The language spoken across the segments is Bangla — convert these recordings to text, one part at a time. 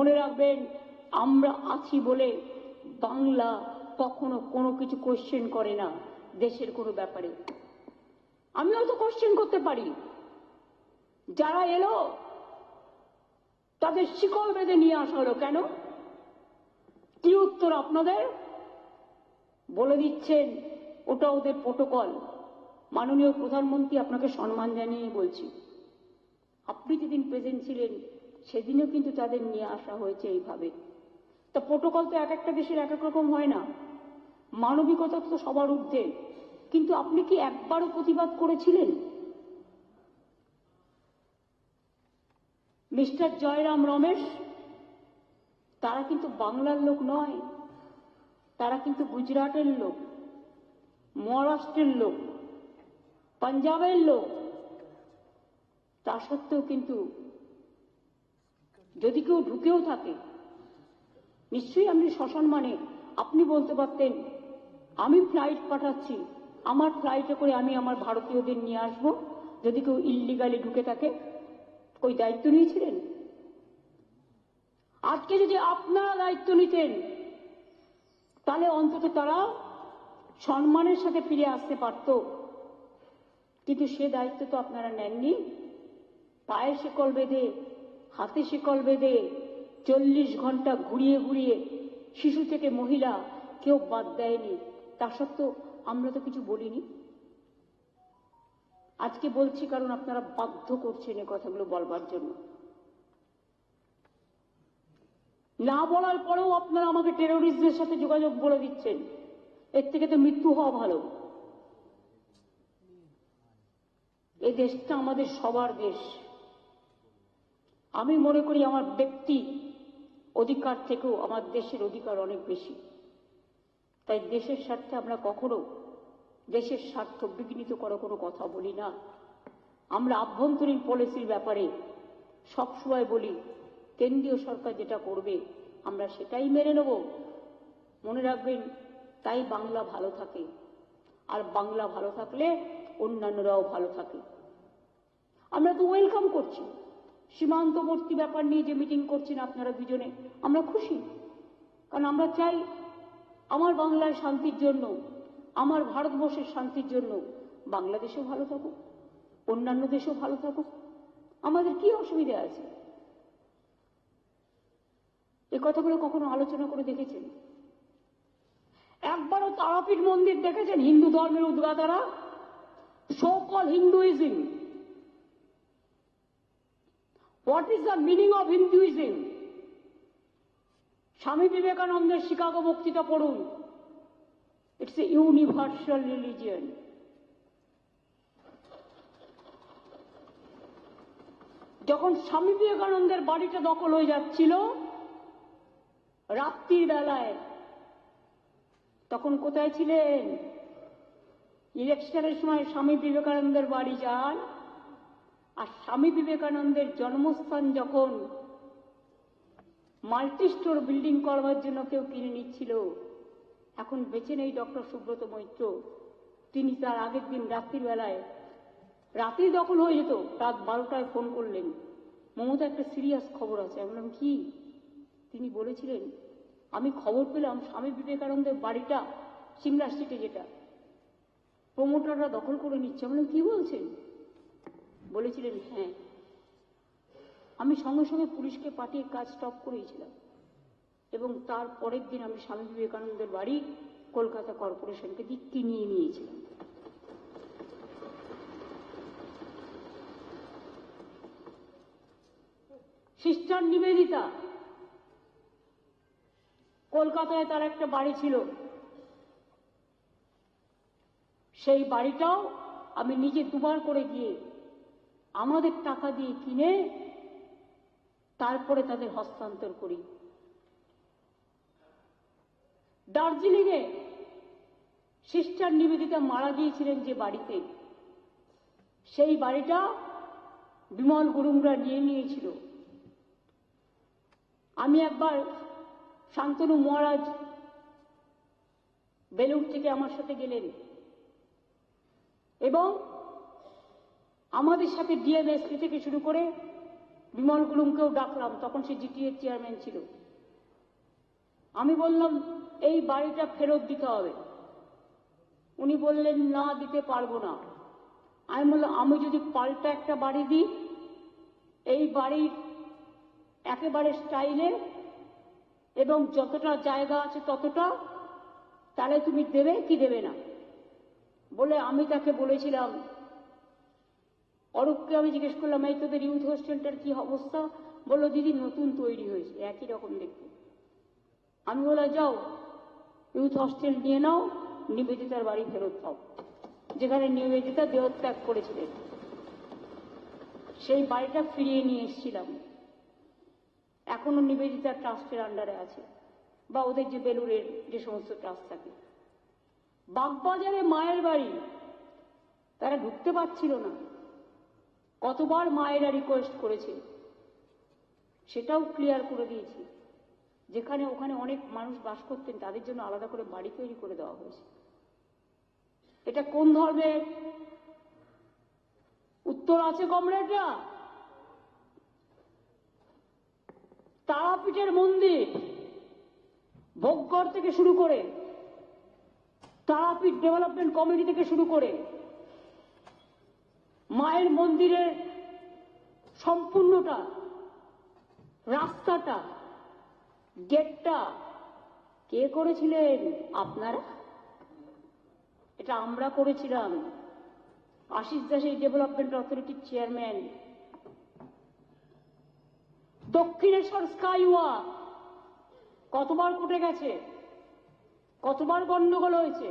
মনে রাখবেন, আমরা আছি বলে বাংলা কখনো কোনো কিছু কোশ্চেন করে না দেশের কোনো ব্যাপারে। আমিও তো কোশ্চেন করতে পারি। যারা এলো তাদের শিকল বেঁধে নিয়ে আসা হলো কেন? কি উত্তর আপনাদের? বলে দিচ্ছেন ওটা ওদের প্রোটোকল। মাননীয় প্রধানমন্ত্রী, আপনাকে সম্মান জানিয়ে বলছি, আপনি যেদিন প্রেজেন্ট ছিলেন সেদিনও কিন্তু তাদের নিয়ে আসা হয়েছে এইভাবে। তা প্রোটোকল তো এক একটা দেশের এক এক রকম হয় না, মানবিকতা তো সবার ঊর্ধ্বে। কিন্তু আপনি কি একবারও প্রতিবাদ করেছিলেন? মিস্টার জয়রাম রমেশ, তারা কিন্তু বাংলার লোক নয়, তারা কিন্তু গুজরাটের লোক, মহারাষ্ট্রের লোক, পাঞ্জাবের লোক। তা সত্ত্বেও কিন্তু যদি কেউ ঢুকেও থাকে, নিশ্চয়ই আপনি সসম্মানে আপনি বলতে পারতেন, আমি ফ্লাইট পাঠাচ্ছি, আমার ফ্লাইটে করে আমি আমার ভারতীয়দের নিয়ে আসবো যদি কেউ ইল্লিগালি ঢুকে থাকে। ওই দায়িত্ব নিয়েছিলেন? আজকে যদি আপনারা দায়িত্ব নিতেন তাহলে অন্তত তারা সম্মানের সাথে ফিরে আসতে পারত। কিন্তু সে দায়িত্ব তো আপনারা নেননি। পায়ে শিকল বেঁধে, হাতে শিকল বেঁধে 40 ঘন্টা ঘুরিয়ে ঘুরিয়ে শিশু থেকে মহিলা কেউ বাদ দেয়নি। তা সত্ত্বেও আমরা তো কিছু বলিনি। আজকে বলছি কারণ আপনারা বাধ্য করছেন এই কথাগুলো বলবার জন্য। না বলার পরেও আপনারা আমাকে টেরোরিস্টদের সাথে যোগাযোগ বলে দিচ্ছেন। এর থেকে তো মৃত্যু হওয়া ভালো। এই দেশটা আমাদের সবার দেশ। আমি মনে করি আমার ব্যক্তি অধিকার থেকেও আমার দেশের অধিকার অনেক বেশি। তাই দেশের স্বার্থে আমরা কখনো দেশের স্বার্থ বিঘ্নিত করার কোনো কথা বলি না। আমরা আভ্যন্তরীণ পলিসির ব্যাপারে সবসময় বলি, কেন্দ্রীয় সরকার যেটা করবে আমরা সেটাই মেনে নেব। মনে রাখবেন, তাই বাংলা ভালো থাকে। আর বাংলা ভালো থাকলে অন্যান্যরাও ভালো থাকে। আমরা তো ওয়েলকাম করছি সীমান্তবর্তী ব্যাপার নিয়ে যে মিটিং করছেন আপনারা দুজনে, আমরা খুশি। কারণ আমরা চাই আমার বাংলার শান্তির জন্য, আমার ভারতবর্ষের শান্তির জন্য বাংলাদেশও ভালো থাকুক, অন্যান্য দেশও ভালো থাকুক। আমাদের কি অসুবিধা আছে? এ কথাগুলো কখনো আলোচনা করে দেখেছেন? একবারও তারাপীঠ মন্দির দেখেছেন হিন্দু ধর্মের উদ্গাতারা? So called Hinduism. What is the meaning of Hinduism? Swami বিবেকানন্দের শিকাগো বক্তৃতা পড়ুন। It's a universal religion. যখন স্বামী বিবেকানন্দের বাড়িটা দখল হয়ে যাচ্ছিল রাত্রির বেলায়, তখন কোথায় ছিলেন? ইলেকশনের সময় স্বামী বিবেকানন্দের বাড়ি যান। আর স্বামী বিবেকানন্দের জন্মস্থান যখন মাল্টি স্টোর বিল্ডিং করবার জন্য কেউ কিনে নিচ্ছিল, এখন বেঁচে নেই ডক্টর সুব্রত মৈত্র, তিনি তার আগের দিন রাত্রির বেলায়, রাতেই দখল হয়ে যেত, রাত 12টায় ফোন করলেন, মমতা একটা সিরিয়াস খবর আছে। আমি বললাম কি? তিনি বলেছিলেন, আমি খবর পেলাম স্বামী বিবেকানন্দের বাড়িটা সিমলা স্ট্রিটে, যেটা প্রমোটাররা দখল করে নিচ্ছে। আমি বললাম কি বলছেন? বলেছিলেন হ্যাঁ। আমি সঙ্গে সঙ্গে পুলিশকে পাঠিয়ে কাজ স্টপ করেছিলাম এবং তার পরের দিন আমি স্বামী বিবেকানন্দের বাড়ি কলকাতা কর্পোরেশনকে কিনিয়ে নিয়েছিলাম। সিস্টার নিবেদিতা, কলকাতায় তার একটা বাড়ি ছিল, সেই বাড়িটাও আমি নিজে দুবার করে গিয়ে আমাদের টাকা দিয়ে কিনে তারপরে তাদের হস্তান্তর করি। দার্জিলিংয়ে সিস্টার নিবেদিতা মারা গিয়েছিলেন যে বাড়িতে, সেই বাড়িটা বিমল গুরুংরা নিয়ে নিয়েছিল। আমি একবার শান্তনু মহারাজ বেলুড় থেকে আমার সাথে গেলেন এবং আমাদের সাথে ডিএমএসপি থেকে শুরু করে বিমল গুলুমকেও ডাকলাম, তখন সে জিটিএর চেয়ারম্যান ছিল। আমি বললাম এই বাড়িটা ফেরত দিতে হবে। উনি বললেন না, দিতে পারবো না। আমি বললাম আমি যদি পাল্টা একটা বাড়ি দিই, এই বাড়ির একেবারে স্টাইলে এবং যতটা জায়গা আছে ততটা, তাহলে তুমি দেবে কি দেবে না? বলে আমি তাকে বলেছিলাম, অরূপকে আমি জিজ্ঞেস করলাম এই তোদের ইউথ হোস্টেলটার কি অবস্থা? বললো দিদি নতুন তৈরি হয়েছে, একই রকম দেখতে। আমি বললাম যাও ইউথ হোস্টেল নিয়ে নাও, নিবেদিতার বাড়ি ফেরত পাও, যেখানে নিবেদিতা দেহত্যাগ করেছিলেন। সেই বাড়িটা ফিরিয়ে নিয়ে এসেছিলাম। এখনো নিবেদিতা ট্রাস্টের আন্ডারে আছে, বা ওদের যে বেলুরের যে সমস্ত ট্রাস্ট থাকে। বাগবাজারে মায়ের বাড়ি, তারা ঢুকতে পারছিল না। কতবার মায়েরা রিকোয়েস্ট করেছে, সেটাও ক্লিয়ার করে দিয়েছি। যেখানে ওখানে অনেক মানুষ বাস করতেন তাদের জন্য আলাদা করে বাড়ি তৈরি করে দেওয়া হয়েছে। এটা কোন ধর্মের উত্তর আছে কমরেডরা? তারাপীঠের মন্দির ভোগগড় থেকে শুরু করে, তারাপীঠ ডেভেলপমেন্ট কমিটি থেকে শুরু করে, মায়ের মন্দিরের সম্পূর্ণটা, রাস্তাটা, গেটটা কে করেছিলেন? আপনারা। এটা আমরা করেছিলাম। আশিস দাস এই ডেভেলপমেন্ট অথরিটির চেয়ারম্যান। দক্ষিণেশ্বর স্কাইওয়াক কতবার কোর্টে গেছে, কতবার গন্ডগোল হয়েছে।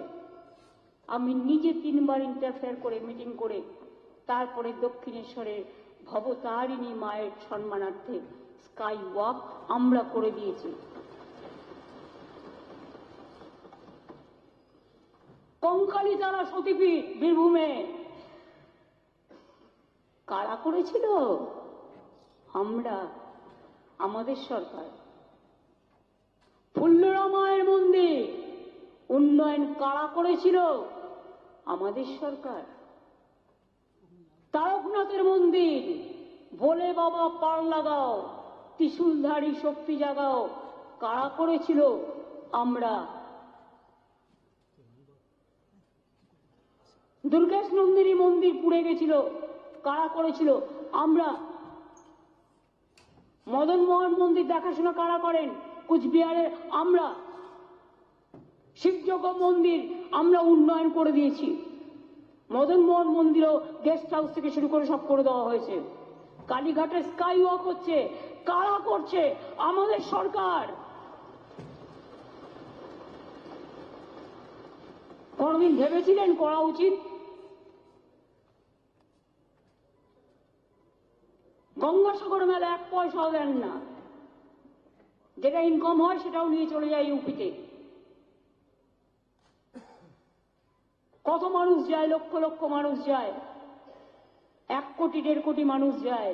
আমি নিজে 3 বার ইন্টারফেয়ার করে মিটিং করে তারপরে দক্ষিণেশ্বরের ভবতারিণী মায়ের সম্মানার্থে স্কাই ওয়াক আমরা করে দিয়েছি। কঙ্কালীতলা সতীপীঠ বীরভূমে কারা করেছিল? আমরা, আমাদের সরকার। ফুল্লরা মায়ের মন্দির উন্নয়ন কারা করেছিল? আমাদের সরকার। তারকনাথের মন্দির ভোলে বাবা পার লাগাও, ত্রিশূলধারী শক্তি জাগাও, কারা করেছিল? আমরা। দুর্গেশ নন্দিনী মন্দির পুড়ে গেছিল, কারা করেছিল? আমরা। মদন মোহন মন্দির দেখাশোনা কারা করেন? কুচবিহারের আমরা। শিবযজ্ঞ মন্দির আমরা উন্নয়ন করে দিয়েছি। মদন মোহন মন্দিরও গেস্ট হাউস থেকে শুরু করে সব করে দেওয়া হয়েছে। কালীঘাটে স্কাই ওয়াক হচ্ছে, কারা করছে? আমাদের সরকার। কোনদিন ভেবেছিলেন করা উচিত? গঙ্গাসাগর মেলা 1 পয়সাও দেন না, যেটা ইনকাম হয় সেটাও নিয়ে চলে যায় ইউপিতে। কত মানুষ যায়, লক্ষ লক্ষ মানুষ যায়, 1 কোটি 1.5 কোটি মানুষ যায়।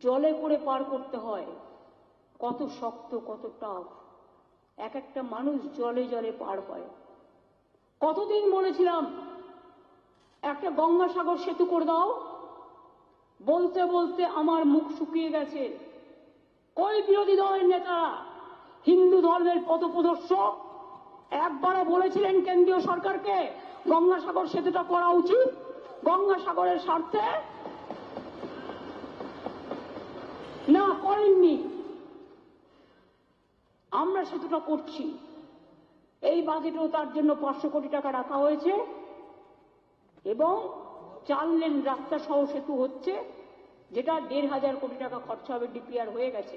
জলে করে পার করতে হয়, কত শক্ত, কত টাফ। এক একটা মানুষ জলে জলে পার হয়। কতদিন বলেছিলাম একটা গঙ্গাসাগর সেতু করে দাও, বলতে বলতে আমার মুখ শুকিয়ে গেছে। কই বিরোধী দলের নেতারা, হিন্দু ধর্মের পথপ্রদর্শক, একবারও বলেছিলেন কেন্দ্রীয় সরকারকে গঙ্গাসাগর সেতুটা করা উচিত গঙ্গাসাগরের স্বার্থে? না, করেননি। আমরা সেতুটা করছি। এই বাজেটেও তার জন্য 500 কোটি টাকা রাখা হয়েছে এবং 4 লেন রাস্তা সহ সেতু হচ্ছে, যেটা 1500 কোটি টাকা খরচা হবে, ডিপিআর হয়ে গেছে।